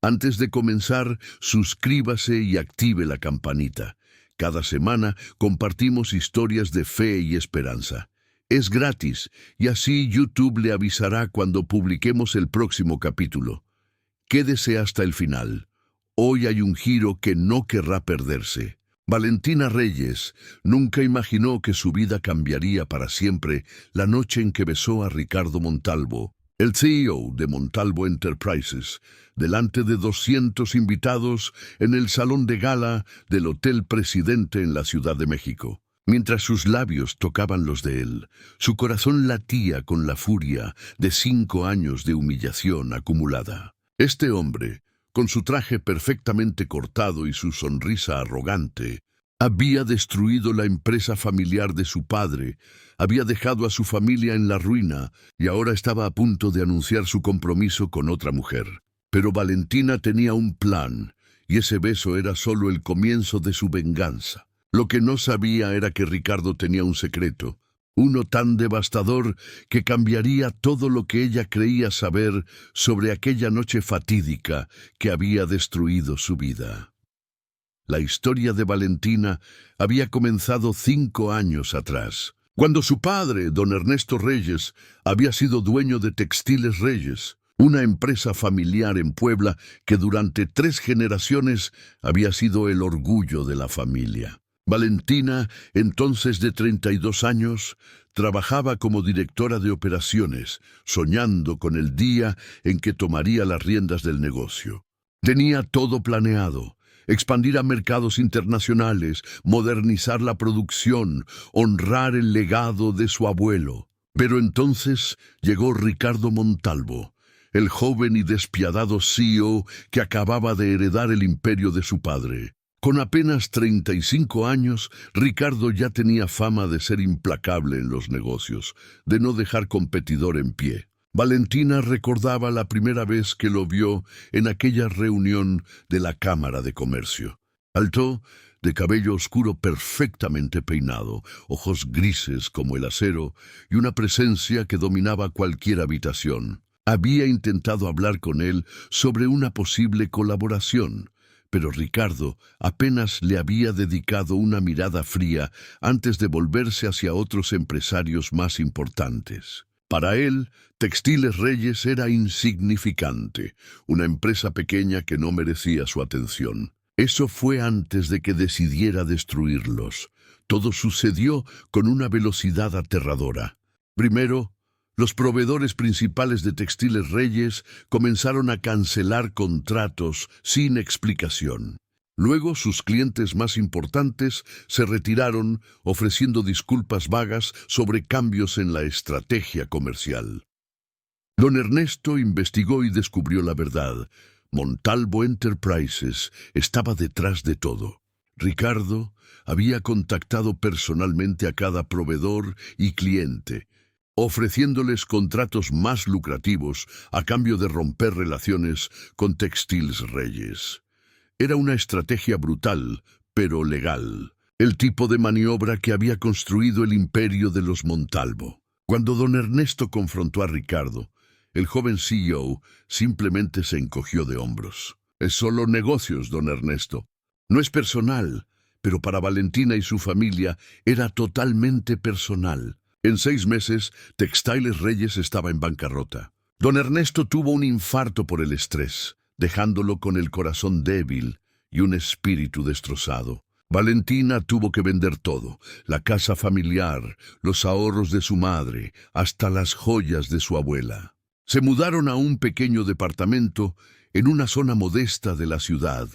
Antes de comenzar, suscríbase y active la campanita. Cada semana compartimos historias de fe y esperanza. Es gratis y así YouTube le avisará cuando publiquemos el próximo capítulo. Quédese hasta el final. Hoy hay un giro que no querrá perderse. Valentina Reyes nunca imaginó que su vida cambiaría para siempre la noche en que besó a Ricardo Montalvo, el CEO de Montalvo Enterprises, delante de 200 invitados en el salón de gala del Hotel Presidente en la Ciudad de México. Mientras sus labios tocaban los de él, su corazón latía con la furia de 5 años de humillación acumulada. Este hombre, con su traje perfectamente cortado y su sonrisa arrogante, había destruido la empresa familiar de su padre, había dejado a su familia en la ruina y ahora estaba a punto de anunciar su compromiso con otra mujer. Pero Valentina tenía un plan, y ese beso era solo el comienzo de su venganza. Lo que no sabía era que Ricardo tenía un secreto, uno tan devastador que cambiaría todo lo que ella creía saber sobre aquella noche fatídica que había destruido su vida. La historia de Valentina había comenzado 5 años atrás, cuando su padre, don Ernesto Reyes, había sido dueño de Textiles Reyes, una empresa familiar en Puebla que durante 3 generaciones había sido el orgullo de la familia. Valentina, entonces de 32 años, trabajaba como directora de operaciones, soñando con el día en que tomaría las riendas del negocio. Tenía todo planeado: expandir a mercados internacionales, modernizar la producción, honrar el legado de su abuelo. Pero entonces llegó Ricardo Montalvo, el joven y despiadado CEO que acababa de heredar el imperio de su padre. Con apenas 35 años, Ricardo ya tenía fama de ser implacable en los negocios, de no dejar competidor en pie. Valentina recordaba la primera vez que lo vio en aquella reunión de la Cámara de Comercio. Alto, de cabello oscuro perfectamente peinado, ojos grises como el acero y una presencia que dominaba cualquier habitación. Había intentado hablar con él sobre una posible colaboración, pero Ricardo apenas le había dedicado una mirada fría antes de volverse hacia otros empresarios más importantes. Para él, Textiles Reyes era insignificante, una empresa pequeña que no merecía su atención. Eso fue antes de que decidiera destruirlos. Todo sucedió con una velocidad aterradora. Primero, los proveedores principales de Textiles Reyes comenzaron a cancelar contratos sin explicación. Luego, sus clientes más importantes se retiraron, ofreciendo disculpas vagas sobre cambios en la estrategia comercial. Don Ernesto investigó y descubrió la verdad. Montalvo Enterprises estaba detrás de todo. Ricardo había contactado personalmente a cada proveedor y cliente, ofreciéndoles contratos más lucrativos a cambio de romper relaciones con Textiles Reyes. Era una estrategia brutal, pero legal, el tipo de maniobra que había construido el imperio de los Montalvo. Cuando don Ernesto confrontó a Ricardo, el joven CEO simplemente se encogió de hombros. Es solo negocios, don Ernesto. No es personal, pero para Valentina y su familia era totalmente personal. En 6 meses, Textiles Reyes estaba en bancarrota. Don Ernesto tuvo un infarto por el estrés, dejándolo con el corazón débil y un espíritu destrozado. Valentina tuvo que vender todo: la casa familiar, los ahorros de su madre, hasta las joyas de su abuela. Se mudaron a un pequeño departamento en una zona modesta de la ciudad,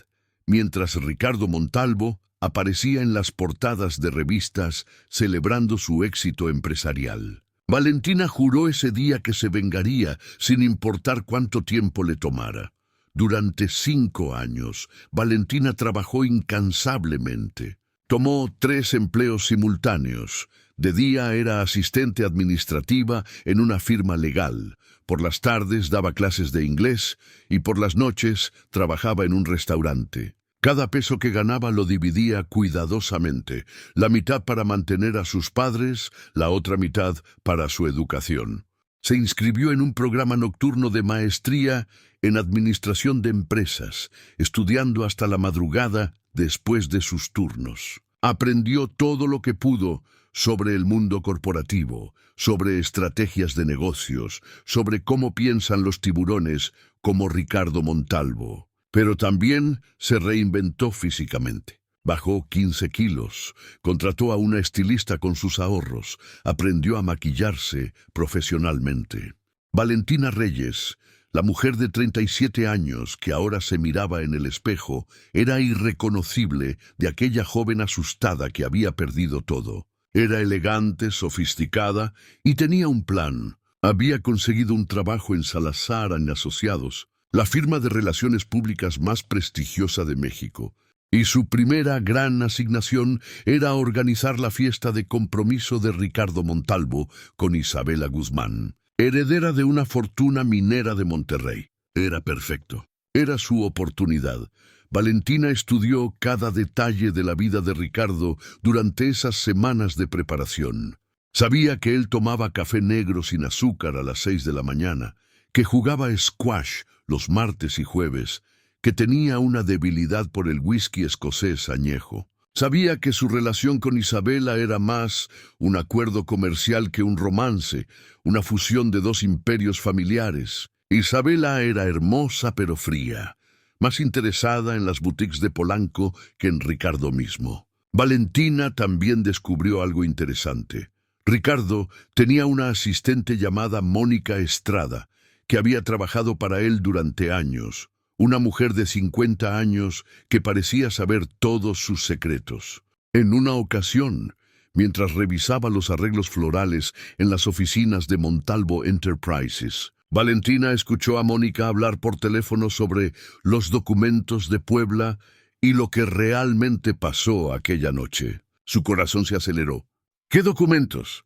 mientras Ricardo Montalvo aparecía en las portadas de revistas celebrando su éxito empresarial. Valentina juró ese día que se vengaría sin importar cuánto tiempo le tomara. Durante 5 años, Valentina trabajó incansablemente. Tomó 3 empleos simultáneos. De día era asistente administrativa en una firma legal. Por las tardes daba clases de inglés y por las noches trabajaba en un restaurante. Cada peso que ganaba lo dividía cuidadosamente, la mitad para mantener a sus padres, la otra mitad para su educación. Se inscribió en un programa nocturno de maestría en administración de empresas, estudiando hasta la madrugada después de sus turnos. Aprendió todo lo que pudo sobre el mundo corporativo, sobre estrategias de negocios, sobre cómo piensan los tiburones como Ricardo Montalvo. Pero también se reinventó físicamente. Bajó 15 kilos, contrató a una estilista con sus ahorros, aprendió a maquillarse profesionalmente. Valentina Reyes, la mujer de 37 años que ahora se miraba en el espejo, era irreconocible de aquella joven asustada que había perdido todo. Era elegante, sofisticada y tenía un plan. Había conseguido un trabajo en Salazar y Asociados, la firma de relaciones públicas más prestigiosa de México. Y su primera gran asignación era organizar la fiesta de compromiso de Ricardo Montalvo con Isabela Guzmán, heredera de una fortuna minera de Monterrey. Era perfecto. Era su oportunidad. Valentina estudió cada detalle de la vida de Ricardo durante esas semanas de preparación. Sabía que él tomaba café negro sin azúcar a las 6 de la mañana, que jugaba squash los martes y jueves, que tenía una debilidad por el whisky escocés añejo. Sabía que su relación con Isabela era más un acuerdo comercial que un romance, una fusión de dos imperios familiares. Isabela era hermosa pero fría, más interesada en las boutiques de Polanco que en Ricardo mismo. Valentina también descubrió algo interesante. Ricardo tenía una asistente llamada Mónica Estrada, que había trabajado para él durante años. Una mujer de 50 años que parecía saber todos sus secretos. En una ocasión, mientras revisaba los arreglos florales en las oficinas de Montalvo Enterprises, Valentina escuchó a Mónica hablar por teléfono sobre los documentos de Puebla y lo que realmente pasó aquella noche. Su corazón se aceleró. ¿Qué documentos?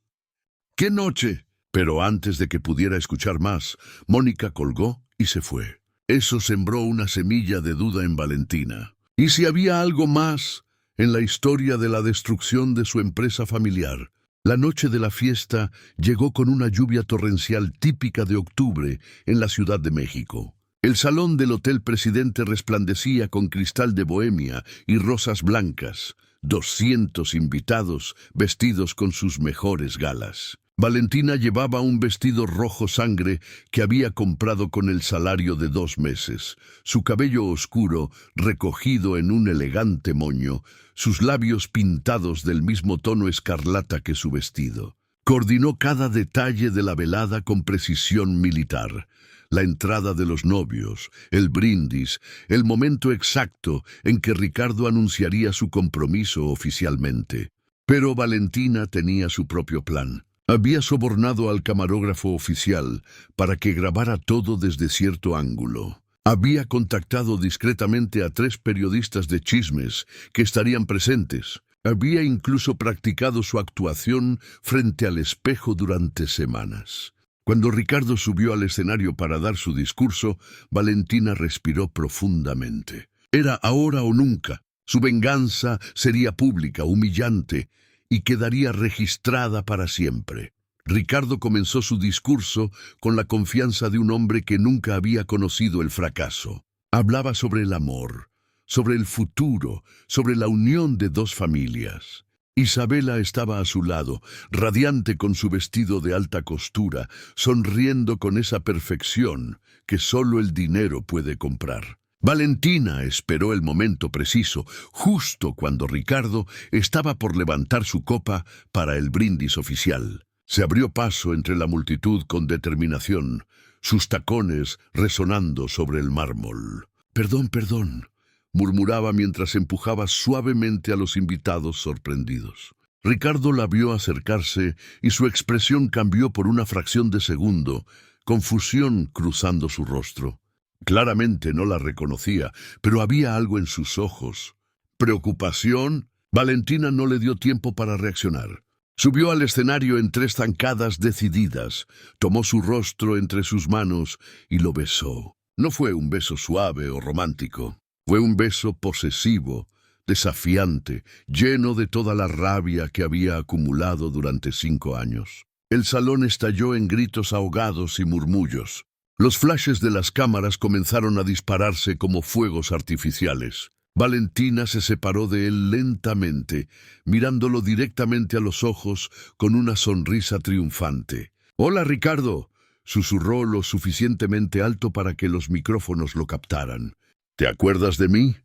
¿Qué noche? Pero antes de que pudiera escuchar más, Mónica colgó y se fue. Eso sembró una semilla de duda en Valentina. ¿Y si había algo más en la historia de la destrucción de su empresa familiar? La noche de la fiesta llegó con una lluvia torrencial típica de octubre en la Ciudad de México. El salón del Hotel Presidente resplandecía con cristal de bohemia y rosas blancas. 200 invitados vestidos con sus mejores galas. Valentina llevaba un vestido rojo sangre que había comprado con el salario de 2 meses, su cabello oscuro recogido en un elegante moño, sus labios pintados del mismo tono escarlata que su vestido. Coordinó cada detalle de la velada con precisión militar. La entrada de los novios, el brindis, el momento exacto en que Ricardo anunciaría su compromiso oficialmente. Pero Valentina tenía su propio plan. Había sobornado al camarógrafo oficial para que grabara todo desde cierto ángulo. Había contactado discretamente a 3 periodistas de chismes que estarían presentes. Había incluso practicado su actuación frente al espejo durante semanas. Cuando Ricardo subió al escenario para dar su discurso, Valentina respiró profundamente. Era ahora o nunca. Su venganza sería pública, humillante, y quedaría registrada para siempre. Ricardo comenzó su discurso con la confianza de un hombre que nunca había conocido el fracaso. Hablaba sobre el amor, sobre el futuro, sobre la unión de 2 familias. Isabela estaba a su lado, radiante con su vestido de alta costura, sonriendo con esa perfección que solo el dinero puede comprar. Valentina esperó el momento preciso, justo cuando Ricardo estaba por levantar su copa para el brindis oficial. Se abrió paso entre la multitud con determinación, sus tacones resonando sobre el mármol. Perdón, murmuraba mientras empujaba suavemente a los invitados sorprendidos. Ricardo la vio acercarse y su expresión cambió por una fracción de segundo, confusión cruzando su rostro. Claramente no la reconocía, pero había algo en sus ojos. ¿Preocupación? Valentina no le dio tiempo para reaccionar. Subió al escenario en 3 zancadas decididas, tomó su rostro entre sus manos y lo besó. No fue un beso suave o romántico, fue un beso posesivo, desafiante, lleno de toda la rabia que había acumulado durante 5 años. El salón estalló en gritos ahogados y murmullos. Los flashes de las cámaras comenzaron a dispararse como fuegos artificiales. Valentina se separó de él lentamente, mirándolo directamente a los ojos con una sonrisa triunfante. «Hola, Ricardo», susurró lo suficientemente alto para que los micrófonos lo captaran. «¿Te acuerdas de mí?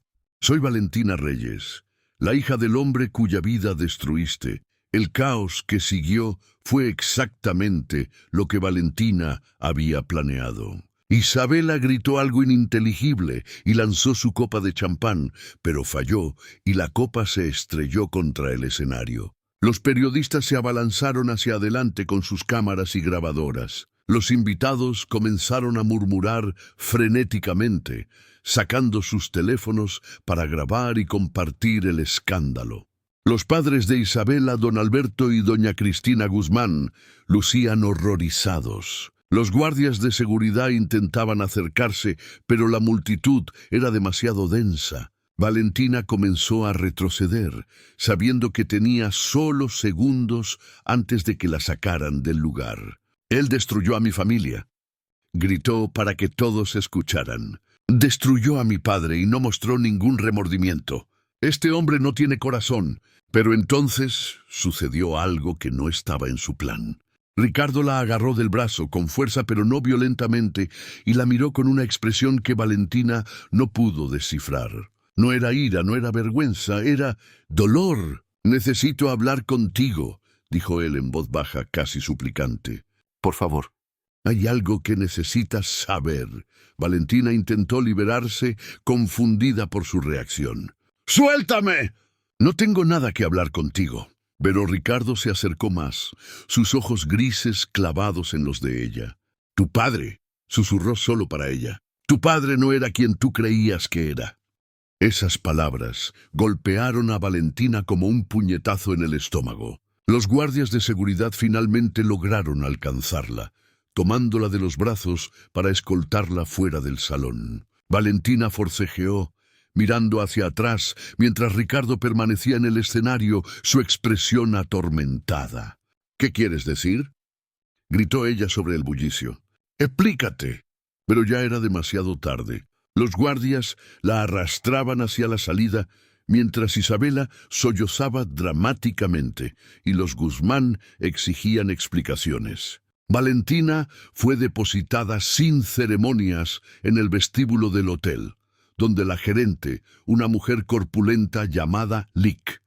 Soy Valentina Reyes, la hija del hombre cuya vida destruiste. El caos que siguió fue exactamente lo que Valentina había planeado». Isabela gritó algo ininteligible y lanzó su copa de champán, pero falló y la copa se estrelló contra el escenario. Los periodistas se abalanzaron hacia adelante con sus cámaras y grabadoras. Los invitados comenzaron a murmurar frenéticamente, sacando sus teléfonos para grabar y compartir el escándalo. Los padres de Isabela, don Alberto y doña Cristina Guzmán, lucían horrorizados. Los guardias de seguridad intentaban acercarse, pero la multitud era demasiado densa. Valentina comenzó a retroceder, sabiendo que tenía solo segundos antes de que la sacaran del lugar. «Él destruyó a mi familia», gritó para que todos escucharan. «Destruyó a mi padre y no mostró ningún remordimiento. Este hombre no tiene corazón». Pero entonces sucedió algo que no estaba en su plan. Ricardo la agarró del brazo con fuerza pero no violentamente y la miró con una expresión que Valentina no pudo descifrar. No era ira, no era vergüenza, era dolor. «Necesito hablar contigo», dijo él en voz baja, casi suplicante. «Por favor». «Hay algo que necesitas saber». Valentina intentó liberarse, confundida por su reacción. «¡Suéltame!» «No tengo nada que hablar contigo». Pero Ricardo se acercó más, sus ojos grises clavados en los de ella. «Tu padre», susurró solo para ella. «Tu padre no era quien tú creías que era». Esas palabras golpearon a Valentina como un puñetazo en el estómago. Los guardias de seguridad finalmente lograron alcanzarla, tomándola de los brazos para escoltarla fuera del salón. Valentina forcejeó, mirando hacia atrás, mientras Ricardo permanecía en el escenario, su expresión atormentada. «¿Qué quieres decir?», gritó ella sobre el bullicio. «Explícate». Pero ya era demasiado tarde. Los guardias la arrastraban hacia la salida, mientras Isabela sollozaba dramáticamente y los Guzmán exigían explicaciones. Valentina fue depositada sin ceremonias en el vestíbulo del hotel, donde la gerente, una mujer corpulenta llamada Lick,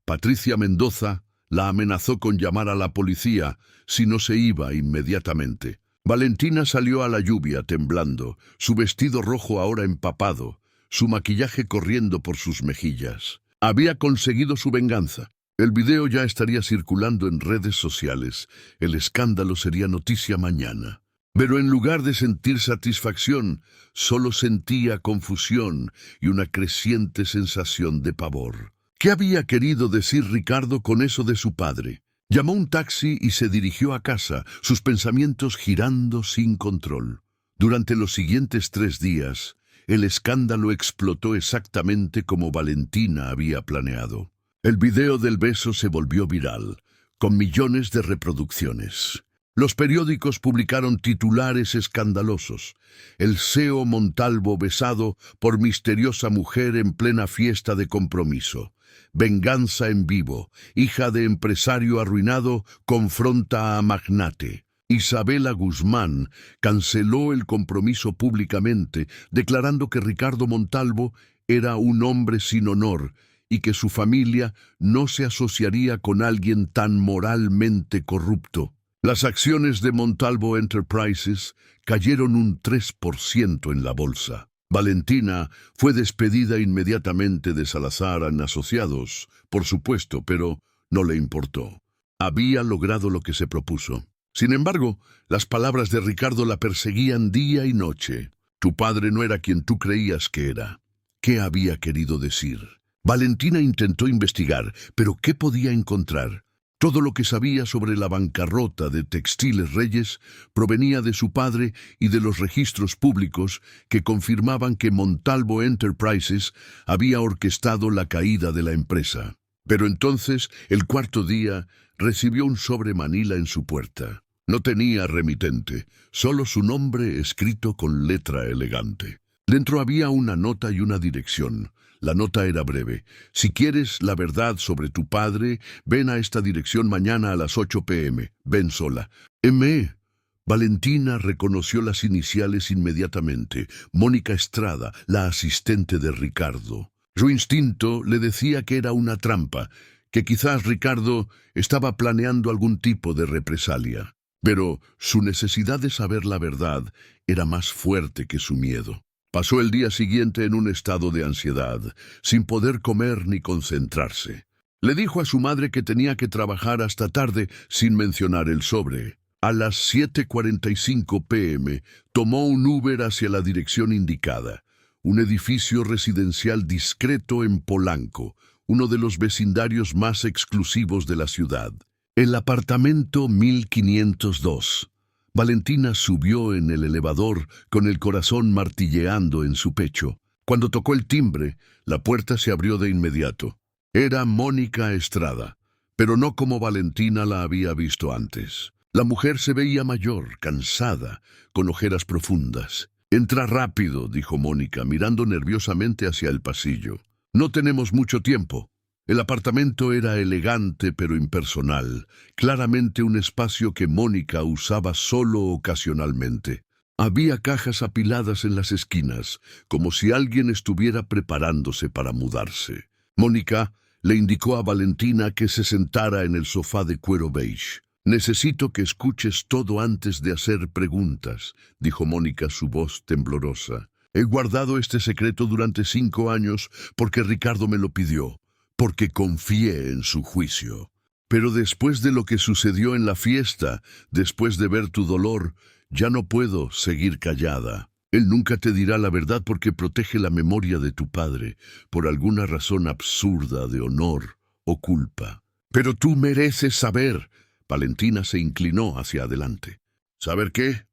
Patricia Mendoza, la amenazó con llamar a la policía si no se iba inmediatamente. Valentina salió a la lluvia temblando, su vestido rojo ahora empapado, su maquillaje corriendo por sus mejillas. Había conseguido su venganza. El video ya estaría circulando en redes sociales. El escándalo sería noticia mañana. Pero en lugar de sentir satisfacción, solo sentía confusión y una creciente sensación de pavor. ¿Qué había querido decir Ricardo con eso de su padre? Llamó un taxi y se dirigió a casa, sus pensamientos girando sin control. Durante los siguientes 3 días, el escándalo explotó exactamente como Valentina había planeado. El video del beso se volvió viral, con millones de reproducciones. Los periódicos publicaron titulares escandalosos. El CEO Montalvo besado por misteriosa mujer en plena fiesta de compromiso. Venganza en vivo. Hija de empresario arruinado confronta a magnate. Isabela Guzmán canceló el compromiso públicamente, declarando que Ricardo Montalvo era un hombre sin honor y que su familia no se asociaría con alguien tan moralmente corrupto. Las acciones de Montalvo Enterprises cayeron un 3% en la bolsa. Valentina fue despedida inmediatamente de Salazar en Asociados, por supuesto, pero no le importó. Había logrado lo que se propuso. Sin embargo, las palabras de Ricardo la perseguían día y noche. Tu padre no era quien tú creías que era. ¿Qué había querido decir? Valentina intentó investigar, pero ¿qué podía encontrar? Todo lo que sabía sobre la bancarrota de Textiles Reyes provenía de su padre y de los registros públicos que confirmaban que Montalvo Enterprises había orquestado la caída de la empresa. Pero entonces, el cuarto día, recibió un sobre manila en su puerta. No tenía remitente, solo su nombre escrito con letra elegante. Dentro había una nota y una dirección. La nota era breve. Si quieres la verdad sobre tu padre, ven a esta dirección mañana a las 8 p.m. Ven sola. M. Valentina reconoció las iniciales inmediatamente. Mónica Estrada, la asistente de Ricardo. Su instinto le decía que era una trampa, que quizás Ricardo estaba planeando algún tipo de represalia. Pero su necesidad de saber la verdad era más fuerte que su miedo. Pasó el día siguiente en un estado de ansiedad, sin poder comer ni concentrarse. Le dijo a su madre que tenía que trabajar hasta tarde sin mencionar el sobre. A las 7:45 p.m. tomó un Uber hacia la dirección indicada, un edificio residencial discreto en Polanco, uno de los vecindarios más exclusivos de la ciudad. El apartamento 1502. Valentina subió en el elevador con el corazón martilleando en su pecho. Cuando tocó el timbre, la puerta se abrió de inmediato. Era Mónica Estrada, pero no como Valentina la había visto antes. La mujer se veía mayor, cansada, con ojeras profundas. «Entra rápido», dijo Mónica, mirando nerviosamente hacia el pasillo. «No tenemos mucho tiempo». El apartamento era elegante pero impersonal, claramente un espacio que Mónica usaba solo ocasionalmente. Había cajas apiladas en las esquinas, como si alguien estuviera preparándose para mudarse. Mónica le indicó a Valentina que se sentara en el sofá de cuero beige. «Necesito que escuches todo antes de hacer preguntas», dijo Mónica, su voz temblorosa. «He guardado este secreto durante 5 años porque Ricardo me lo pidió, porque confié en su juicio. Pero después de lo que sucedió en la fiesta, después de ver tu dolor, ya no puedo seguir callada. Él nunca te dirá la verdad porque protege la memoria de tu padre, por alguna razón absurda de honor o culpa. Pero tú mereces saber». Valentina se inclinó hacia adelante. «¿Saber qué?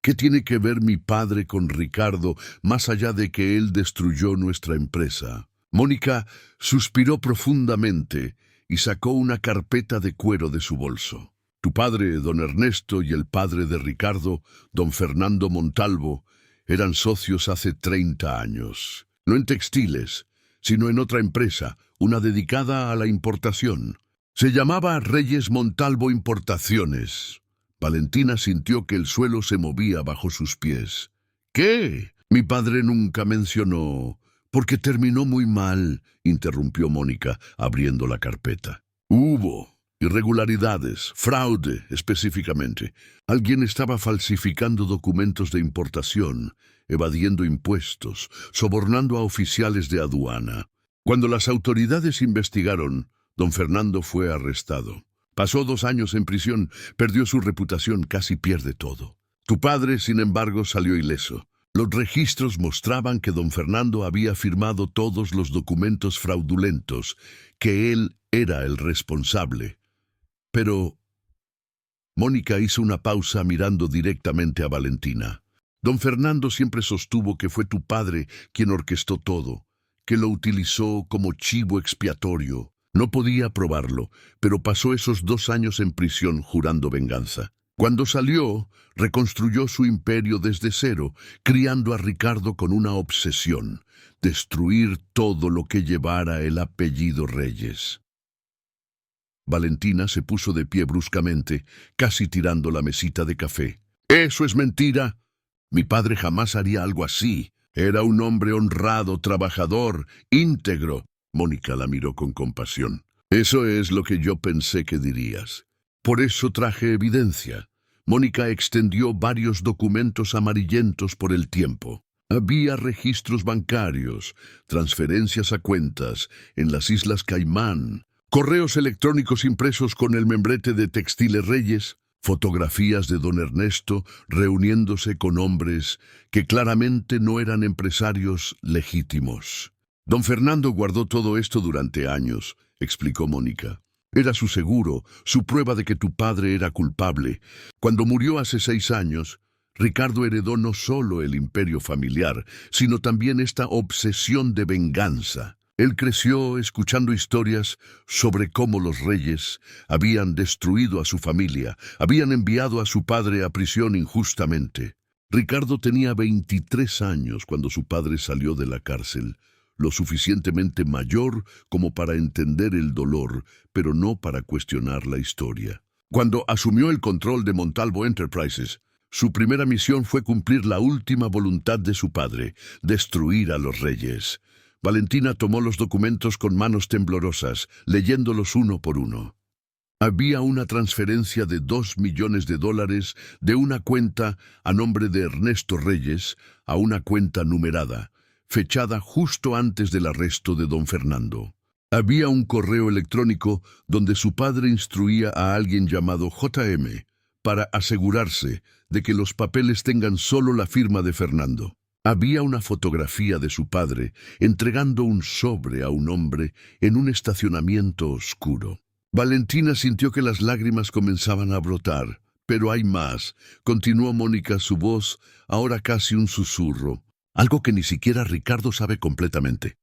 ¿Qué tiene que ver mi padre con Ricardo, más allá de que él destruyó nuestra empresa?» Mónica suspiró profundamente y sacó una carpeta de cuero de su bolso. «Tu padre, don Ernesto, y el padre de Ricardo, don Fernando Montalvo, eran socios hace 30 años. No en textiles, sino en otra empresa, una dedicada a la importación. Se llamaba Reyes Montalvo Importaciones». Valentina sintió que el suelo se movía bajo sus pies. «¿Qué? Mi padre nunca mencionó». «Porque terminó muy mal», interrumpió Mónica, abriendo la carpeta. «Hubo irregularidades, fraude específicamente. Alguien estaba falsificando documentos de importación, evadiendo impuestos, sobornando a oficiales de aduana. Cuando las autoridades investigaron, don Fernando fue arrestado. Pasó 2 años en prisión, perdió su reputación, casi pierde todo. Tu padre, sin embargo, salió ileso. Los registros mostraban que don Fernando había firmado todos los documentos fraudulentos, que él era el responsable. Pero...» Mónica hizo una pausa mirando directamente a Valentina. «Don Fernando siempre sostuvo que fue tu padre quien orquestó todo, que lo utilizó como chivo expiatorio. No podía probarlo, pero pasó esos 2 años en prisión jurando venganza. Cuando salió, reconstruyó su imperio desde cero, criando a Ricardo con una obsesión: destruir todo lo que llevara el apellido Reyes». Valentina se puso de pie bruscamente, casi tirando la mesita de café. «¡Eso es mentira! Mi padre jamás haría algo así. Era un hombre honrado, trabajador, íntegro». Mónica la miró con compasión. «Eso es lo que yo pensé que dirías. Por eso traje evidencia». Mónica extendió varios documentos amarillentos por el tiempo. Había registros bancarios, transferencias a cuentas en las Islas Caimán, correos electrónicos impresos con el membrete de Textiles Reyes, fotografías de don Ernesto reuniéndose con hombres que claramente no eran empresarios legítimos. «Don Fernando guardó todo esto durante años», explicó Mónica. «Era su seguro, su prueba de que tu padre era culpable. Cuando murió hace 6 años, Ricardo heredó no solo el imperio familiar, sino también esta obsesión de venganza. Él creció escuchando historias sobre cómo los reyes habían destruido a su familia, habían enviado a su padre a prisión injustamente. Ricardo tenía 23 años cuando su padre salió de la cárcel, lo suficientemente mayor como para entender el dolor, pero no para cuestionar la historia. Cuando asumió el control de Montalvo Enterprises, su primera misión fue cumplir la última voluntad de su padre, destruir a los reyes. Valentina tomó los documentos con manos temblorosas, leyéndolos uno por uno. Había una transferencia de $2 millones de una cuenta a nombre de Ernesto Reyes a una cuenta numerada, fechada justo antes del arresto de don Fernando. Había un correo electrónico donde su padre instruía a alguien llamado JM para asegurarse de que los papeles tengan solo la firma de Fernando. Había una fotografía de su padre entregando un sobre a un hombre en un estacionamiento oscuro. Valentina sintió que las lágrimas comenzaban a brotar. Pero hay más, continuó Mónica, su voz ahora casi un susurro, algo que ni siquiera Ricardo sabe completamente.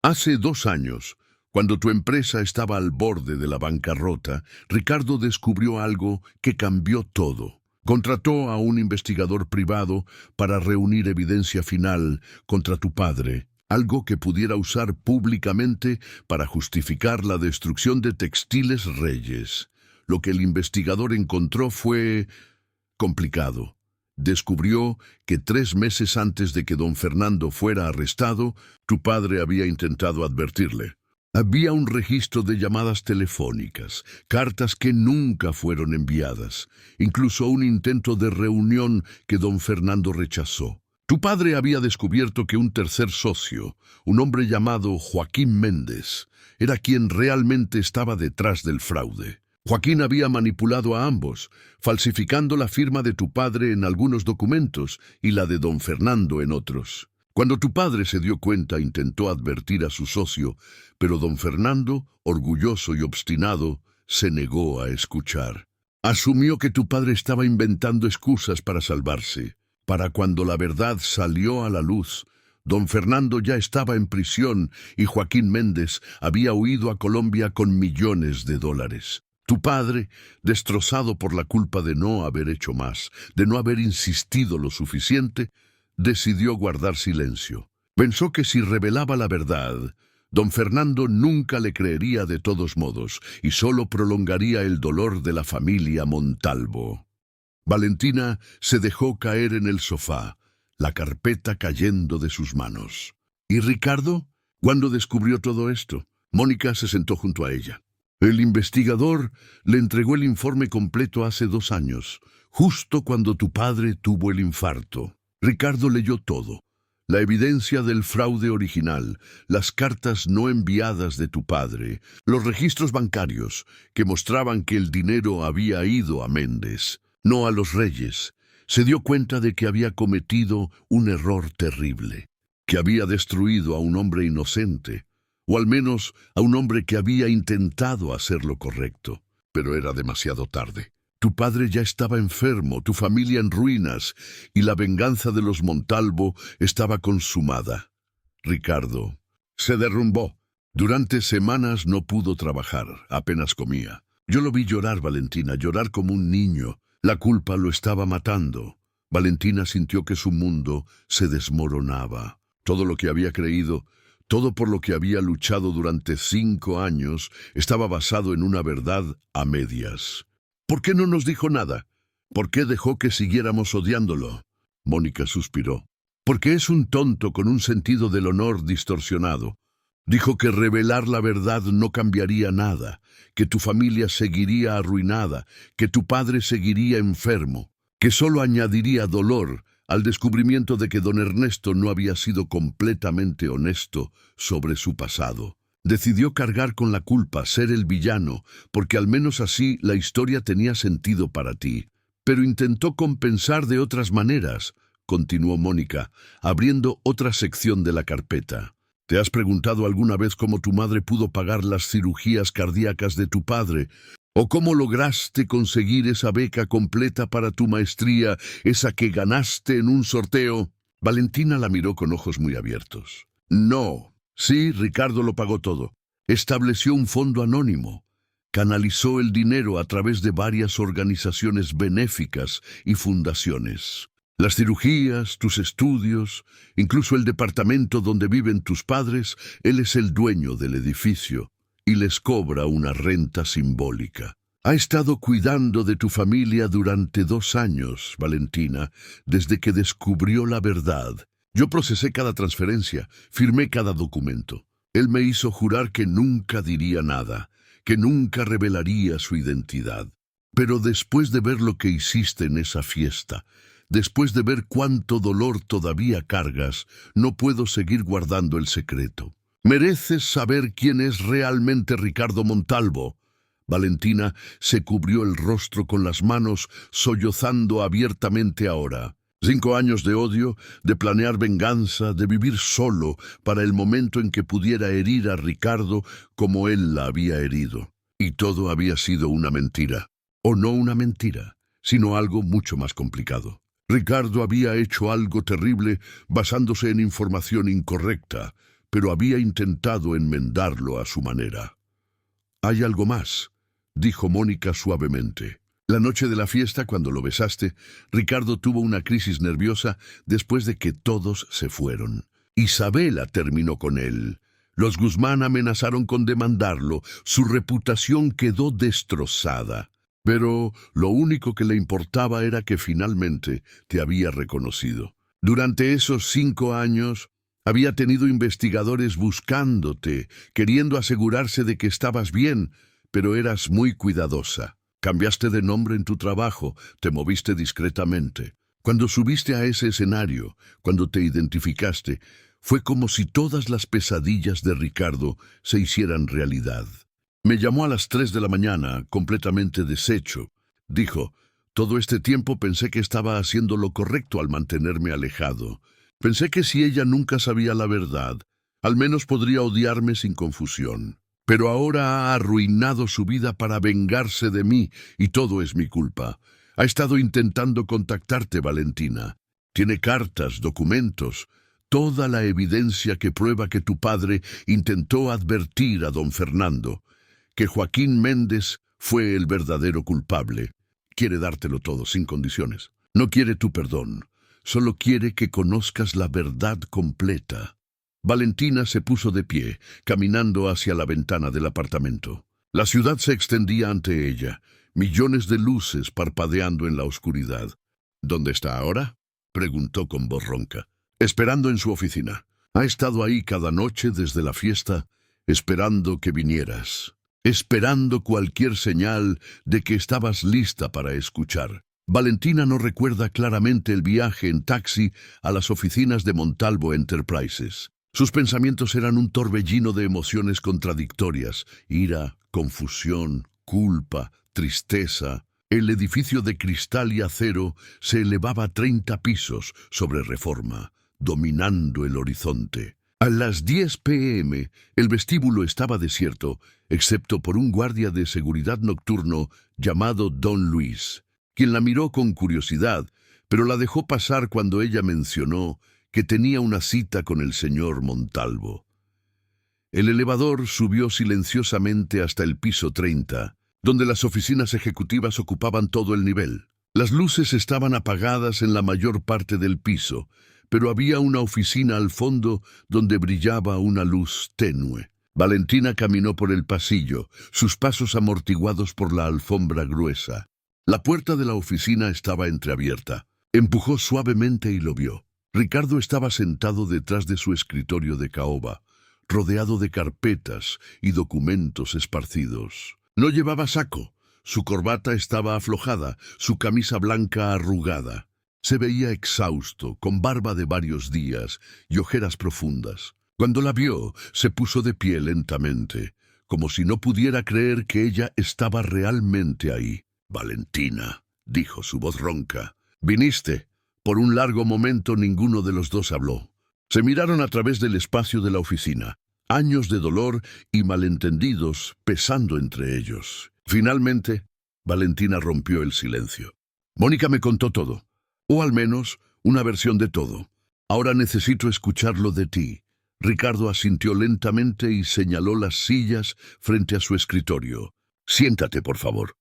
Hace 2 años, cuando tu empresa estaba al borde de la bancarrota, Ricardo descubrió algo que cambió todo. Contrató a un investigador privado para reunir evidencia final contra tu padre, algo que pudiera usar públicamente para justificar la destrucción de Textiles Reyes. Lo que el investigador encontró fue complicado. Descubrió que 3 meses antes de que don Fernando fuera arrestado, tu padre había intentado advertirle. Había un registro de llamadas telefónicas, cartas que nunca fueron enviadas, incluso un intento de reunión que don Fernando rechazó. Tu padre había descubierto que un tercer socio, un hombre llamado Joaquín Méndez, era quien realmente estaba detrás del fraude. Joaquín había manipulado a ambos, falsificando la firma de tu padre en algunos documentos y la de don Fernando en otros. Cuando tu padre se dio cuenta, intentó advertir a su socio, pero don Fernando, orgulloso y obstinado, se negó a escuchar. Asumió que tu padre estaba inventando excusas para salvarse. Para cuando la verdad salió a la luz, don Fernando ya estaba en prisión y Joaquín Méndez había huido a Colombia con millones de dólares. Tu padre, destrozado por la culpa de no haber hecho más, de no haber insistido lo suficiente, decidió guardar silencio. Pensó que si revelaba la verdad, don Fernando nunca le creería de todos modos y solo prolongaría el dolor de la familia Montalvo. Valentina se dejó caer en el sofá, la carpeta cayendo de sus manos. ¿Y Ricardo? ¿Cuándo descubrió todo esto? Mónica se sentó junto a ella. El investigador le entregó el informe completo hace 2 años, justo cuando tu padre tuvo el infarto. Ricardo leyó todo. La evidencia del fraude original, las cartas no enviadas de tu padre, los registros bancarios que mostraban que el dinero había ido a Méndez, no a los reyes. Se dio cuenta de que había cometido un error terrible, que había destruido a un hombre inocente, o al menos a un hombre que había intentado hacer lo correcto, pero era demasiado tarde. Tu padre ya estaba enfermo, tu familia en ruinas, y la venganza de los Montalvo estaba consumada. Ricardo se derrumbó. Durante semanas no pudo trabajar, apenas comía. Yo lo vi llorar, Valentina, llorar como un niño. La culpa lo estaba matando. Valentina sintió que su mundo se desmoronaba. Todo lo que había creído, todo por lo que había luchado durante 5 años, estaba basado en una verdad a medias. ¿Por qué no nos dijo nada? ¿Por qué dejó que siguiéramos odiándolo? Mónica suspiró. Porque es un tonto con un sentido del honor distorsionado. Dijo que revelar la verdad no cambiaría nada, que tu familia seguiría arruinada, que tu padre seguiría enfermo, que solo añadiría dolor al descubrimiento de que don Ernesto no había sido completamente honesto sobre su pasado. Decidió cargar con la culpa, ser el villano, porque al menos así la historia tenía sentido para ti. Pero intentó compensar de otras maneras, continuó Mónica, abriendo otra sección de la carpeta. ¿Te has preguntado alguna vez cómo tu madre pudo pagar las cirugías cardíacas de tu padre? ¿O cómo lograste conseguir esa beca completa para tu maestría, esa que ganaste en un sorteo? Valentina la miró con ojos muy abiertos. No, Sí, Ricardo lo pagó todo. Estableció un fondo anónimo. Canalizó el dinero a través de varias organizaciones benéficas y fundaciones. Las cirugías, tus estudios, incluso el departamento donde viven tus padres, él es el dueño del edificio y les cobra una renta simbólica. Ha estado cuidando de tu familia durante 2 años, Valentina, desde que descubrió la verdad. Yo procesé cada transferencia, firmé cada documento. Él me hizo jurar que nunca diría nada, que nunca revelaría su identidad. Pero después de ver lo que hiciste en esa fiesta, después de ver cuánto dolor todavía cargas, no puedo seguir guardando el secreto. Mereces saber quién es realmente Ricardo Montalvo. Valentina se cubrió el rostro con las manos, sollozando abiertamente ahora. 5 años de odio, de planear venganza, de vivir solo para el momento en que pudiera herir a Ricardo como él la había herido. Y todo había sido una mentira. O no una mentira, sino algo mucho más complicado. Ricardo había hecho algo terrible basándose en información incorrecta, pero había intentado enmendarlo a su manera. «Hay algo más», dijo Mónica suavemente. La noche de la fiesta, cuando lo besaste, Ricardo tuvo una crisis nerviosa después de que todos se fueron. Isabela terminó con él. Los Guzmán amenazaron con demandarlo. Su reputación quedó destrozada. Pero lo único que le importaba era que finalmente te había reconocido. Durante esos 5 años, había tenido investigadores buscándote, queriendo asegurarse de que estabas bien, pero eras muy cuidadosa. Cambiaste de nombre en tu trabajo, te moviste discretamente. Cuando subiste a ese escenario, cuando te identificaste, fue como si todas las pesadillas de Ricardo se hicieran realidad. Me llamó a las 3 de la mañana, completamente deshecho. Dijo, todo este tiempo pensé que estaba haciendo lo correcto al mantenerme alejado. Pensé que si ella nunca sabía la verdad, al menos podría odiarme sin confusión. Pero ahora ha arruinado su vida para vengarse de mí, y todo es mi culpa. Ha estado intentando contactarte, Valentina. Tiene cartas, documentos, toda la evidencia que prueba que tu padre intentó advertir a don Fernando, que Joaquín Méndez fue el verdadero culpable. Quiere dártelo todo sin condiciones. No quiere tu perdón, solo quiere que conozcas la verdad completa. Valentina se puso de pie, caminando hacia la ventana del apartamento. La ciudad se extendía ante ella, millones de luces parpadeando en la oscuridad. ¿Dónde está ahora?, preguntó con voz ronca. Esperando en su oficina. Ha estado ahí cada noche desde la fiesta, esperando que vinieras, esperando cualquier señal de que estabas lista para escuchar. Valentina no recuerda claramente el viaje en taxi a las oficinas de Montalvo Enterprises. Sus pensamientos eran un torbellino de emociones contradictorias: ira, confusión, culpa, tristeza. El edificio de cristal y acero se elevaba a 30 pisos sobre Reforma, dominando el horizonte. A las 10 p.m. el vestíbulo estaba desierto, excepto por un guardia de seguridad nocturno llamado Don Luis, quien la miró con curiosidad, pero la dejó pasar cuando ella mencionó que tenía una cita con el señor Montalvo. El elevador subió silenciosamente hasta el piso 30, donde las oficinas ejecutivas ocupaban todo el nivel. Las luces estaban apagadas en la mayor parte del piso, pero había una oficina al fondo donde brillaba una luz tenue. Valentina caminó por el pasillo, sus pasos amortiguados por la alfombra gruesa. La puerta de la oficina estaba entreabierta. Empujó suavemente y lo vio. Ricardo estaba sentado detrás de su escritorio de caoba, rodeado de carpetas y documentos esparcidos. No llevaba saco, su corbata estaba aflojada, su camisa blanca arrugada. Se veía exhausto, con barba de varios días y ojeras profundas. Cuando la vio, se puso de pie lentamente, como si no pudiera creer que ella estaba realmente ahí. «Valentina», dijo su voz ronca, «viniste». Por un largo momento ninguno de los dos habló. Se miraron a través del espacio de la oficina, años de dolor y malentendidos pesando entre ellos. Finalmente, Valentina rompió el silencio. «Mónica me contó todo, o al menos una versión de todo. Ahora necesito escucharlo de ti. Ricardo asintió lentamente y señaló las sillas frente a su escritorio. Siéntate, por favor.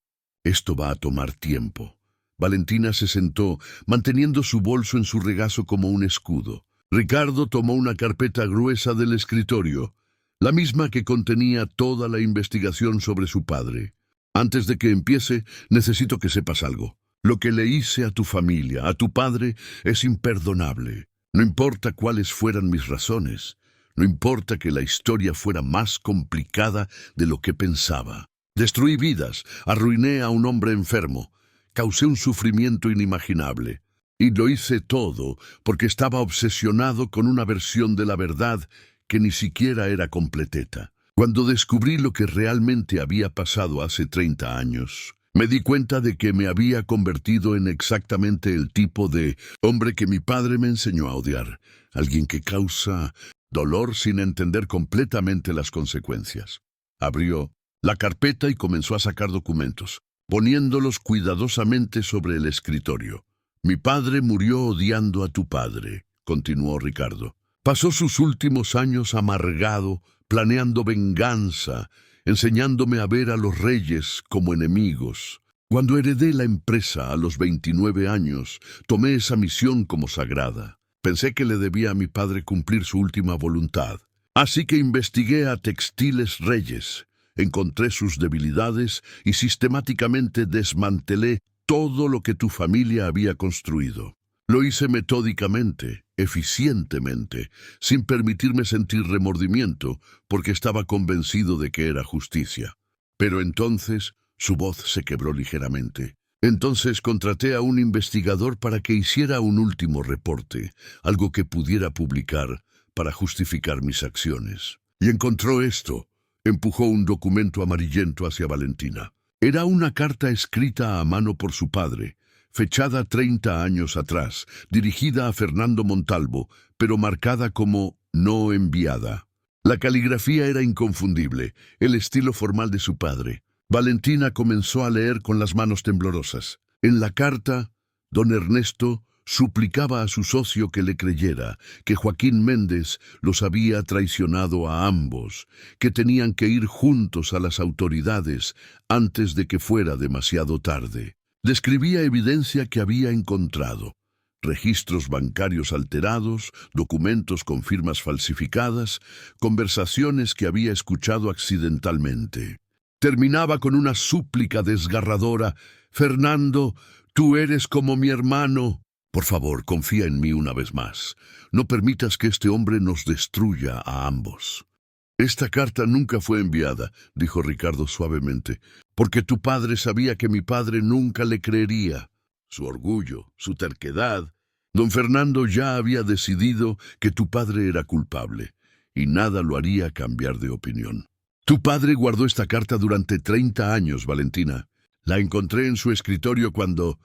Esto va a tomar tiempo. Valentina se sentó, manteniendo su bolso en su regazo como un escudo. Ricardo tomó una carpeta gruesa del escritorio, la misma que contenía toda la investigación sobre su padre. Antes de que empiece, necesito que sepas algo. Lo que le hice a tu familia, a tu padre, es imperdonable. No importa cuáles fueran mis razones. No importa que la historia fuera más complicada de lo que pensaba. Destruí vidas, arruiné a un hombre enfermo, causé un sufrimiento inimaginable. Y lo hice todo porque estaba obsesionado con una versión de la verdad que ni siquiera era completeta. Cuando descubrí lo que realmente había pasado hace 30 años, me di cuenta de que me había convertido en exactamente el tipo de hombre que mi padre me enseñó a odiar. Alguien que causa dolor sin entender completamente las consecuencias. Abrió la carpeta y comenzó a sacar documentos, poniéndolos cuidadosamente sobre el escritorio. Mi padre murió odiando a tu padre, continuó Ricardo. Pasó sus últimos años amargado, planeando venganza, enseñándome a ver a los reyes como enemigos. Cuando heredé la empresa a los 29 años, tomé esa misión como sagrada. Pensé que le debía a mi padre cumplir su última voluntad. Así que investigué a Textiles Reyes, encontré sus debilidades y sistemáticamente desmantelé todo lo que tu familia había construido. Lo hice metódicamente, eficientemente, sin permitirme sentir remordimiento, porque estaba convencido de que era justicia. Pero entonces su voz se quebró ligeramente. Entonces contraté a un investigador para que hiciera un último reporte, algo que pudiera publicar para justificar mis acciones. Y encontró esto. Empujó un documento amarillento hacia Valentina. Era una carta escrita a mano por su padre, fechada 30 años atrás, dirigida a Fernando Montalvo, pero marcada como no enviada. La caligrafía era inconfundible, el estilo formal de su padre. Valentina comenzó a leer con las manos temblorosas. En la carta, don Ernesto suplicaba a su socio que le creyera, que Joaquín Méndez los había traicionado a ambos, que tenían que ir juntos a las autoridades antes de que fuera demasiado tarde. Describía evidencia que había encontrado: registros bancarios alterados, documentos con firmas falsificadas, conversaciones que había escuchado accidentalmente. Terminaba con una súplica desgarradora: «Fernando, tú eres como mi hermano. Por favor, confía en mí una vez más. No permitas que este hombre nos destruya a ambos». «Esta carta nunca fue enviada», dijo Ricardo suavemente, «porque tu padre sabía que mi padre nunca le creería». Su orgullo, su terquedad. Don Fernando ya había decidido que tu padre era culpable, y nada lo haría cambiar de opinión. Tu padre guardó esta carta durante 30 años, Valentina. La encontré en su escritorio cuando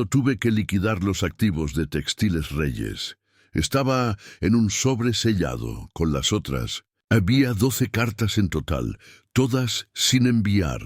tuve que liquidar los activos de Textiles Reyes. Estaba en un sobre sellado con las otras. Había 12 cartas en total, todas sin enviar,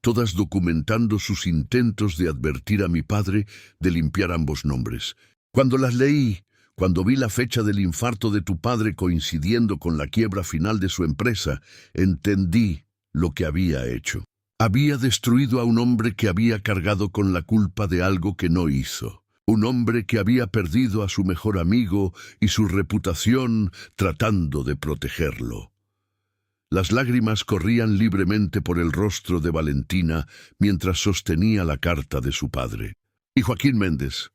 todas documentando sus intentos de advertir a mi padre de limpiar ambos nombres. Cuando las leí, cuando vi la fecha del infarto de tu padre coincidiendo con la quiebra final de su empresa, entendí lo que había hecho. Había destruido a un hombre que había cargado con la culpa de algo que no hizo. Un hombre que había perdido a su mejor amigo y su reputación tratando de protegerlo. Las lágrimas corrían libremente por el rostro de Valentina mientras sostenía la carta de su padre. ¿Y Joaquín Méndez?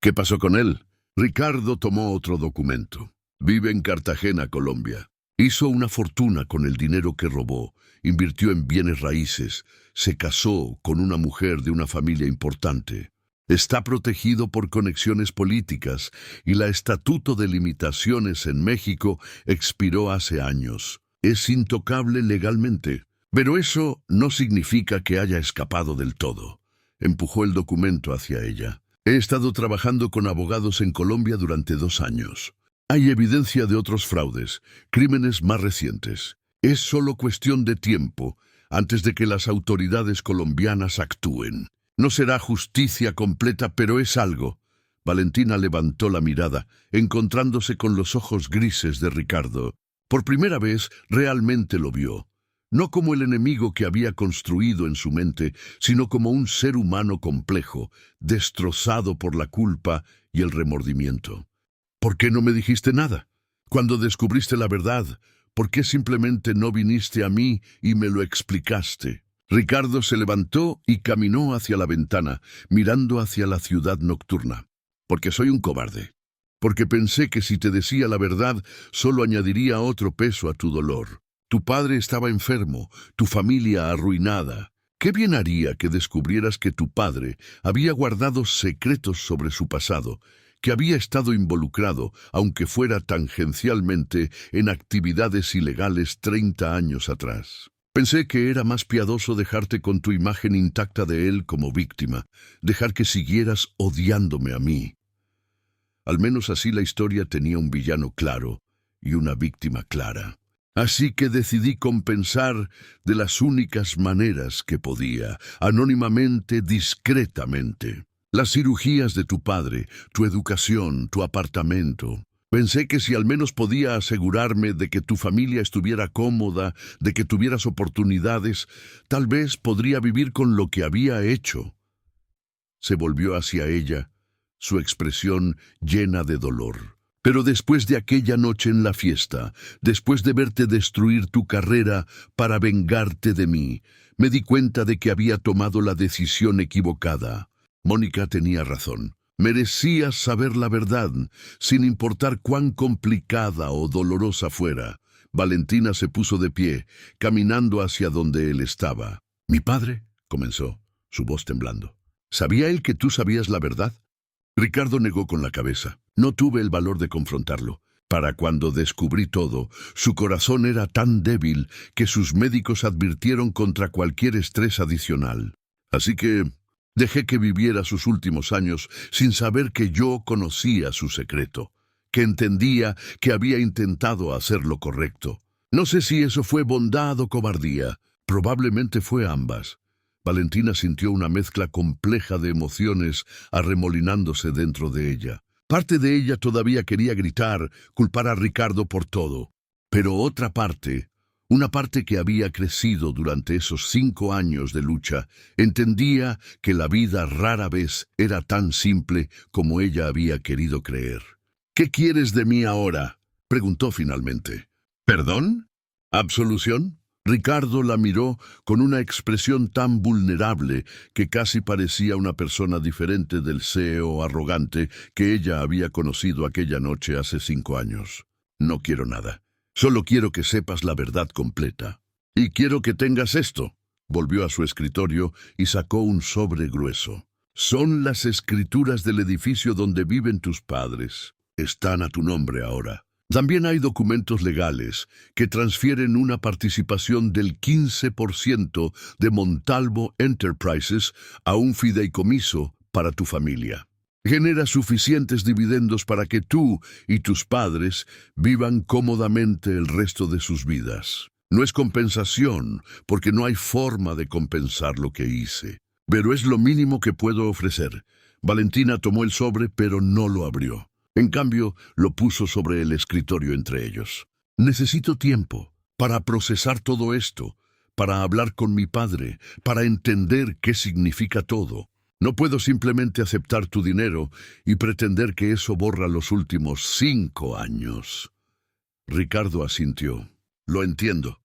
¿Qué pasó con él? Ricardo tomó otro documento. Vive en Cartagena, Colombia. Hizo una fortuna con el dinero que robó, invirtió en bienes raíces, se casó con una mujer de una familia importante. Está protegido por conexiones políticas y el Estatuto de Limitaciones en México expiró hace años. Es intocable legalmente, pero eso no significa que haya escapado del todo. Empujó el documento hacia ella. He estado trabajando con abogados en Colombia durante 2 años. Hay evidencia de otros fraudes, crímenes más recientes. Es solo cuestión de tiempo antes de que las autoridades colombianas actúen. No será justicia completa, pero es algo. Valentina levantó la mirada, encontrándose con los ojos grises de Ricardo. Por primera vez realmente lo vio, no como el enemigo que había construido en su mente, sino como un ser humano complejo, destrozado por la culpa y el remordimiento. ¿Por qué no me dijiste nada? Cuando descubriste la verdad, ¿por qué simplemente no viniste a mí y me lo explicaste? Ricardo se levantó y caminó hacia la ventana, mirando hacia la ciudad nocturna. Porque soy un cobarde. Porque pensé que si te decía la verdad, solo añadiría otro peso a tu dolor. Tu padre estaba enfermo, tu familia arruinada. ¿Qué bien haría que descubrieras que tu padre había guardado secretos sobre su pasado, que había estado involucrado, aunque fuera tangencialmente, en actividades ilegales 30 años atrás? Pensé que era más piadoso dejarte con tu imagen intacta de él como víctima, dejar que siguieras odiándome a mí. Al menos así la historia tenía un villano claro y una víctima clara. Así que decidí compensar de las únicas maneras que podía, anónimamente, discretamente. Las cirugías de tu padre, tu educación, tu apartamento. Pensé que si al menos podía asegurarme de que tu familia estuviera cómoda, de que tuvieras oportunidades, tal vez podría vivir con lo que había hecho. Se volvió hacia ella, su expresión llena de dolor. Pero después de aquella noche en la fiesta, después de verte destruir tu carrera para vengarte de mí, me di cuenta de que había tomado la decisión equivocada. Mónica tenía razón. Merecías saber la verdad, sin importar cuán complicada o dolorosa fuera. Valentina se puso de pie, caminando hacia donde él estaba. «Mi padre», comenzó, su voz temblando. «¿Sabía él que tú sabías la verdad?» Ricardo negó con la cabeza. No tuve el valor de confrontarlo. Para cuando descubrí todo, su corazón era tan débil que sus médicos advirtieron contra cualquier estrés adicional. Así que dejé que viviera sus últimos años sin saber que yo conocía su secreto, que entendía que había intentado hacer lo correcto. No sé si eso fue bondad o cobardía. Probablemente fue ambas. Valentina sintió una mezcla compleja de emociones arremolinándose dentro de ella. Parte de ella todavía quería gritar, culpar a Ricardo por todo. Pero otra parte, una parte que había crecido durante esos 5 años de lucha, entendía que la vida rara vez era tan simple como ella había querido creer. «¿Qué quieres de mí ahora?», preguntó finalmente. «¿Perdón? ¿Absolución?». Ricardo la miró con una expresión tan vulnerable que casi parecía una persona diferente del CEO arrogante que ella había conocido aquella noche hace 5 años. «No quiero nada. Solo quiero que sepas la verdad completa. Y quiero que tengas esto». Volvió a su escritorio y sacó un sobre grueso. «Son las escrituras del edificio donde viven tus padres. Están a tu nombre ahora. También hay documentos legales que transfieren una participación del 15% de Montalvo Enterprises a un fideicomiso para tu familia. Genera suficientes dividendos para que tú y tus padres vivan cómodamente el resto de sus vidas. No es compensación, porque no hay forma de compensar lo que hice. Pero es lo mínimo que puedo ofrecer». Valentina tomó el sobre, pero no lo abrió. En cambio, lo puso sobre el escritorio entre ellos. «Necesito tiempo para procesar todo esto, para hablar con mi padre, para entender qué significa todo. No puedo simplemente aceptar tu dinero y pretender que eso borra los últimos 5 años». Ricardo asintió. «Lo entiendo.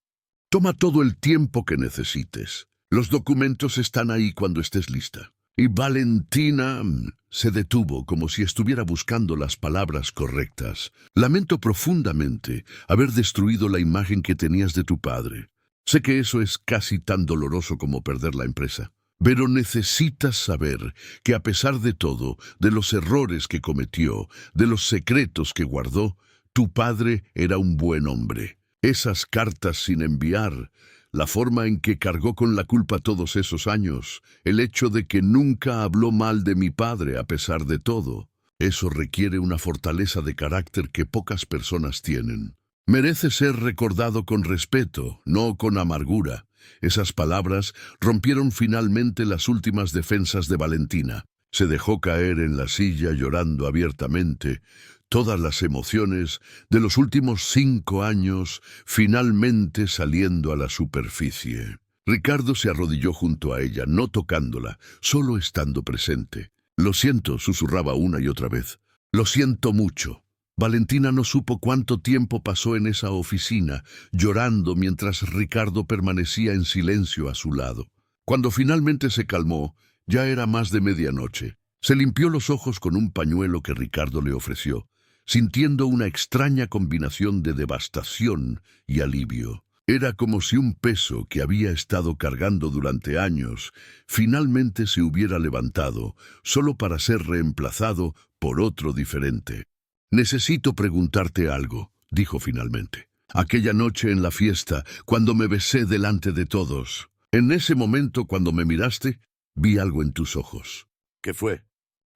Toma todo el tiempo que necesites. Los documentos están ahí cuando estés lista». Y Valentina se detuvo como si estuviera buscando las palabras correctas. «Lamento profundamente haber destruido la imagen que tenías de tu padre. Sé que eso es casi tan doloroso como perder la empresa. Pero necesitas saber que a pesar de todo, de los errores que cometió, de los secretos que guardó, tu padre era un buen hombre. Esas cartas sin enviar, la forma en que cargó con la culpa todos esos años, el hecho de que nunca habló mal de mi padre a pesar de todo, eso requiere una fortaleza de carácter que pocas personas tienen. Merece ser recordado con respeto, no con amargura». Esas palabras rompieron finalmente las últimas defensas de Valentina. Se dejó caer en la silla llorando abiertamente. Todas las emociones de los últimos 5 años finalmente saliendo a la superficie. Ricardo se arrodilló junto a ella, no tocándola, solo estando presente. «Lo siento», susurraba una y otra vez. «Lo siento mucho». Valentina no supo cuánto tiempo pasó en esa oficina, llorando mientras Ricardo permanecía en silencio a su lado. Cuando finalmente se calmó, ya era más de medianoche. Se limpió los ojos con un pañuelo que Ricardo le ofreció, sintiendo una extraña combinación de devastación y alivio. Era como si un peso que había estado cargando durante años finalmente se hubiera levantado, solo para ser reemplazado por otro diferente. «Necesito preguntarte algo», dijo finalmente. «Aquella noche en la fiesta, cuando me besé delante de todos, en ese momento cuando me miraste, vi algo en tus ojos». «¿Qué fue?»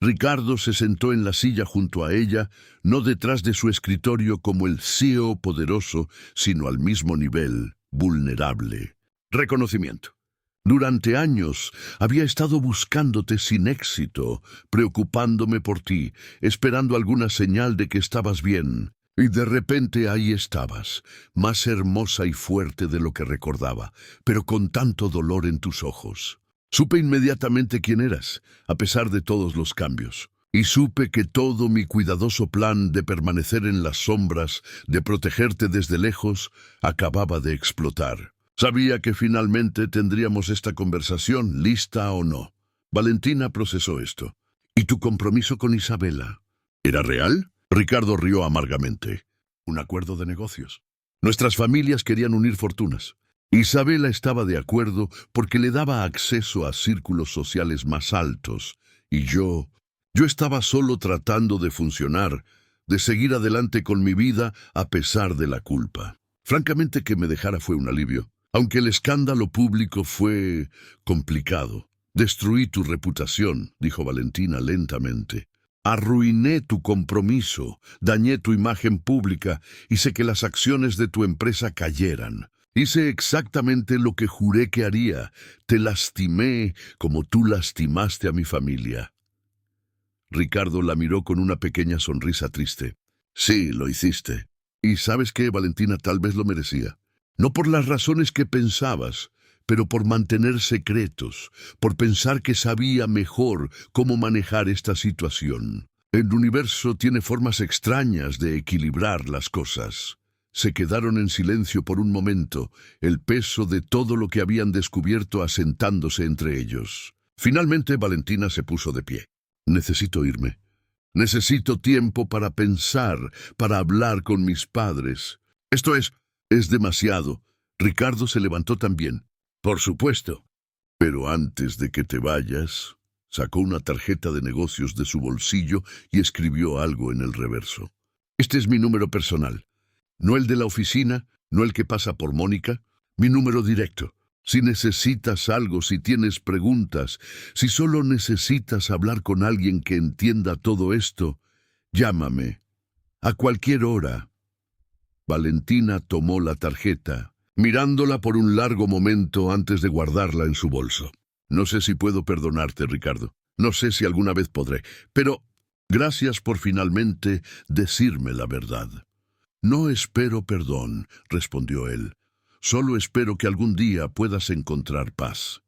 Ricardo se sentó en la silla junto a ella, no detrás de su escritorio como el CEO poderoso, sino al mismo nivel, vulnerable. «Reconocimiento. Durante años había estado buscándote sin éxito, preocupándome por ti, esperando alguna señal de que estabas bien. Y de repente ahí estabas, más hermosa y fuerte de lo que recordaba, pero con tanto dolor en tus ojos. Supe inmediatamente quién eras, a pesar de todos los cambios. Y supe que todo mi cuidadoso plan de permanecer en las sombras, de protegerte desde lejos, acababa de explotar. Sabía que finalmente tendríamos esta conversación, lista o no». Valentina procesó esto. «¿Y tu compromiso con Isabela? ¿Era real?» Ricardo rió amargamente. «Un acuerdo de negocios. Nuestras familias querían unir fortunas. Isabela estaba de acuerdo porque le daba acceso a círculos sociales más altos. Y yo estaba solo tratando de funcionar, de seguir adelante con mi vida a pesar de la culpa. Francamente, que me dejara fue un alivio. Aunque el escándalo público fue complicado. Destruí tu reputación», dijo Valentina lentamente. «Arruiné tu compromiso, dañé tu imagen pública, hice que las acciones de tu empresa cayeran. Hice exactamente lo que juré que haría. Te lastimé como tú lastimaste a mi familia». Ricardo la miró con una pequeña sonrisa triste. «Sí, lo hiciste. Y ¿sabes qué, Valentina? Tal vez lo merecía. No por las razones que pensabas, pero por mantener secretos, por pensar que sabía mejor cómo manejar esta situación. El universo tiene formas extrañas de equilibrar las cosas». Se quedaron en silencio por un momento, el peso de todo lo que habían descubierto asentándose entre ellos. Finalmente Valentina se puso de pie. «Necesito irme. Necesito tiempo para pensar, para hablar con mis padres. Esto es demasiado». Ricardo se levantó también. «Por supuesto. Pero antes de que te vayas», sacó una tarjeta de negocios de su bolsillo y escribió algo en el reverso. «Este es mi número personal. No el de la oficina, no el que pasa por Mónica, mi número directo. Si necesitas algo, si tienes preguntas, si solo necesitas hablar con alguien que entienda todo esto, llámame. A cualquier hora». Valentina tomó la tarjeta, mirándola por un largo momento antes de guardarla en su bolso. «No sé si puedo perdonarte, Ricardo. No sé si alguna vez podré, pero gracias por finalmente decirme la verdad». «No espero perdón», respondió él. «Solo espero que algún día puedas encontrar paz».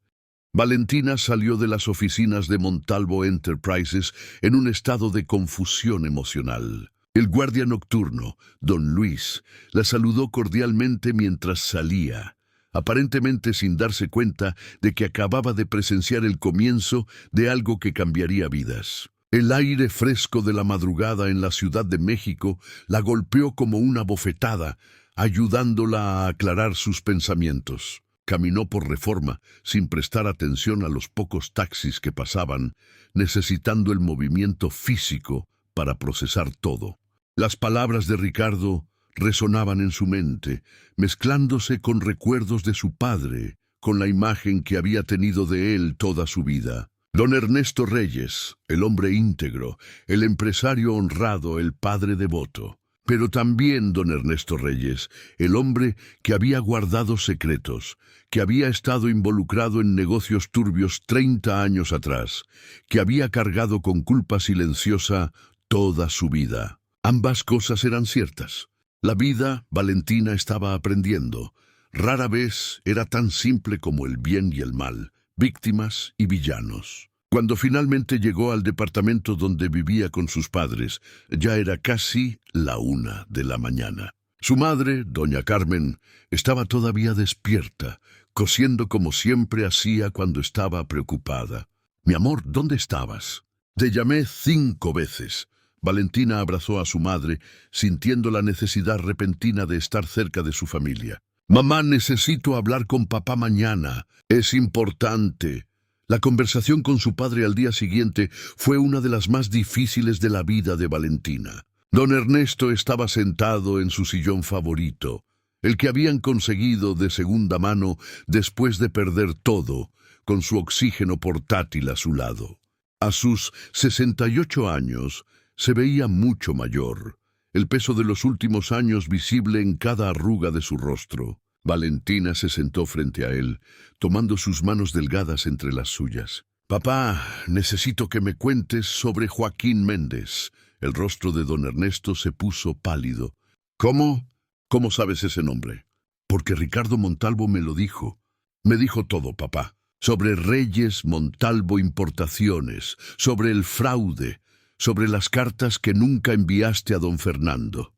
Valentina salió de las oficinas de Montalvo Enterprises en un estado de confusión emocional. El guardia nocturno, don Luis, la saludó cordialmente mientras salía, aparentemente sin darse cuenta de que acababa de presenciar el comienzo de algo que cambiaría vidas. El aire fresco de la madrugada en la Ciudad de México la golpeó como una bofetada, ayudándola a aclarar sus pensamientos. Caminó por Reforma, sin prestar atención a los pocos taxis que pasaban, necesitando el movimiento físico para procesar todo. Las palabras de Ricardo resonaban en su mente, mezclándose con recuerdos de su padre, con la imagen que había tenido de él toda su vida. Don Ernesto Reyes, el hombre íntegro, el empresario honrado, el padre devoto. Pero también don Ernesto Reyes, el hombre que había guardado secretos, que había estado involucrado en negocios turbios 30 años atrás, que había cargado con culpa silenciosa toda su vida. Ambas cosas eran ciertas. La vida, Valentina estaba aprendiendo. Rara vez era tan simple como el bien y el mal, víctimas y villanos. Cuando finalmente llegó al departamento donde vivía con sus padres, ya era casi la 1 de la mañana. Su madre, doña Carmen, estaba todavía despierta, cosiendo como siempre hacía cuando estaba preocupada. «Mi amor, ¿dónde estabas?» «Te llamé 5 veces». Valentina abrazó a su madre, sintiendo la necesidad repentina de estar cerca de su familia. «Mamá, necesito hablar con papá mañana. Es importante». La conversación con su padre al día siguiente fue una de las más difíciles de la vida de Valentina. Don Ernesto estaba sentado en su sillón favorito, el que habían conseguido de segunda mano después de perder todo, con su oxígeno portátil a su lado. A sus 68 años se veía mucho mayor, el peso de los últimos años visible en cada arruga de su rostro. Valentina se sentó frente a él, tomando sus manos delgadas entre las suyas. «Papá, necesito que me cuentes sobre Joaquín Méndez». El rostro de don Ernesto se puso pálido. «¿Cómo? ¿Cómo sabes ese nombre?» «Porque Ricardo Montalvo me lo dijo». «Me dijo todo, papá. Sobre Reyes Montalvo Importaciones, sobre el fraude, sobre las cartas que nunca enviaste a don Fernando».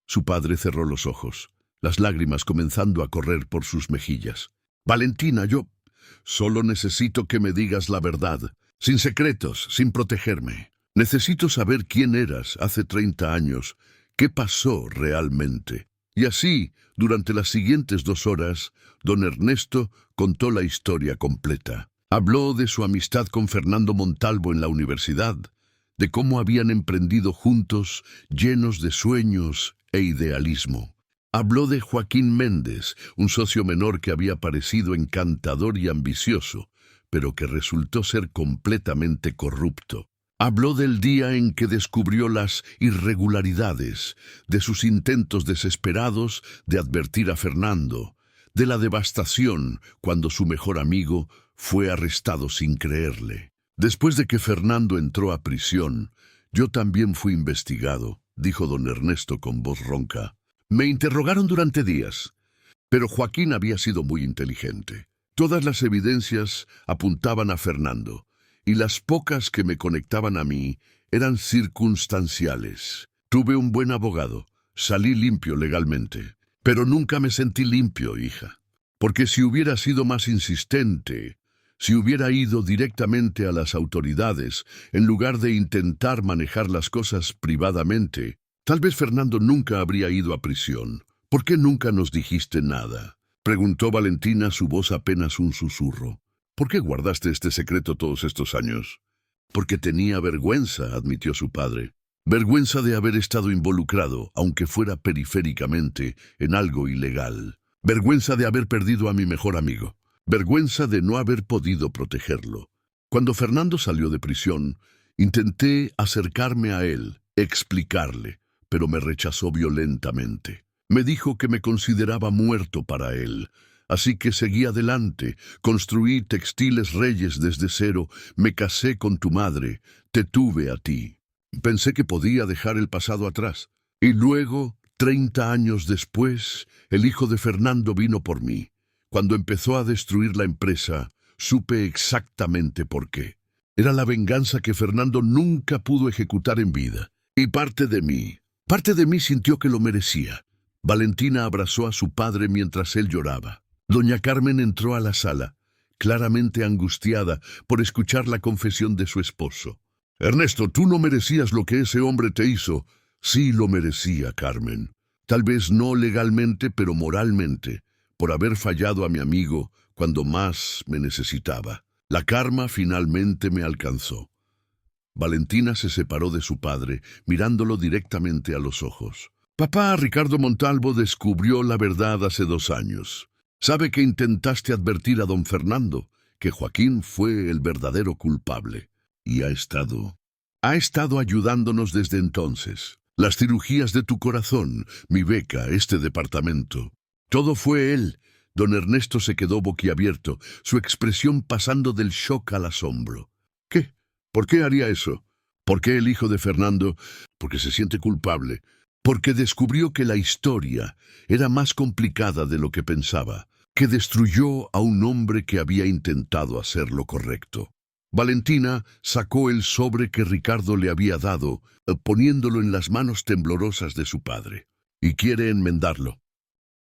Su padre cerró los ojos, las lágrimas comenzando a correr por sus mejillas. «Valentina, yo solo necesito que me digas la verdad, sin secretos, sin protegerme. Necesito saber quién eras hace 30 años, qué pasó realmente». Y así, durante las siguientes 2 horas, don Ernesto contó la historia completa. Habló de su amistad con Fernando Montalvo en la universidad, de cómo habían emprendido juntos, llenos de sueños e idealismo. Habló de Joaquín Méndez, un socio menor que había parecido encantador y ambicioso, pero que resultó ser completamente corrupto. Habló del día en que descubrió las irregularidades, de sus intentos desesperados de advertir a Fernando, de la devastación cuando su mejor amigo fue arrestado sin creerle. «Después de que Fernando entró a prisión, yo también fui investigado», dijo don Ernesto con voz ronca. «Me interrogaron durante días, pero Joaquín había sido muy inteligente. Todas las evidencias apuntaban a Fernando, y las pocas que me conectaban a mí eran circunstanciales. Tuve un buen abogado, salí limpio legalmente, pero nunca me sentí limpio, hija. Porque si hubiera sido más insistente, si hubiera ido directamente a las autoridades, en lugar de intentar manejar las cosas privadamente, tal vez Fernando nunca habría ido a prisión. ¿Por qué nunca nos dijiste nada?», preguntó Valentina, su voz apenas un susurro. «¿Por qué guardaste este secreto todos estos años?» «Porque tenía vergüenza», admitió su padre. «Vergüenza de haber estado involucrado, aunque fuera periféricamente, en algo ilegal. Vergüenza de haber perdido a mi mejor amigo. Vergüenza de no haber podido protegerlo. Cuando Fernando salió de prisión, intenté acercarme a él, explicarle, pero me rechazó violentamente. Me dijo que me consideraba muerto para él. Así que seguí adelante, construí Textiles Reyes desde cero, me casé con tu madre, te tuve a ti. Pensé que podía dejar el pasado atrás. Y luego, 30 años después, el hijo de Fernando vino por mí. Cuando empezó a destruir la empresa, supe exactamente por qué. Era la venganza que Fernando nunca pudo ejecutar en vida. Y parte de mí sintió que lo merecía». Valentina abrazó a su padre mientras él lloraba. Doña Carmen entró a la sala, claramente angustiada por escuchar la confesión de su esposo. «Ernesto, tú no merecías lo que ese hombre te hizo». «Sí lo merecía, Carmen. Tal vez no legalmente, pero moralmente, por haber fallado a mi amigo cuando más me necesitaba. La karma finalmente me alcanzó». Valentina se separó de su padre, mirándolo directamente a los ojos. «Papá, Ricardo Montalvo descubrió la verdad hace 2 años. Sabe que intentaste advertir a don Fernando, que Joaquín fue el verdadero culpable. Y ha estado ayudándonos desde entonces. Las cirugías de tu corazón, mi beca, este departamento. Todo fue él. Don Ernesto se quedó boquiabierto, su expresión pasando del shock al asombro. ¿Qué? ¿Por qué haría eso? ¿Por qué el hijo de Fernando? Porque se siente culpable. Porque descubrió que la historia era más complicada de lo que pensaba, que destruyó a un hombre que había intentado hacer lo correcto. Valentina sacó el sobre que Ricardo le había dado, poniéndolo en las manos temblorosas de su padre. Y quiere enmendarlo.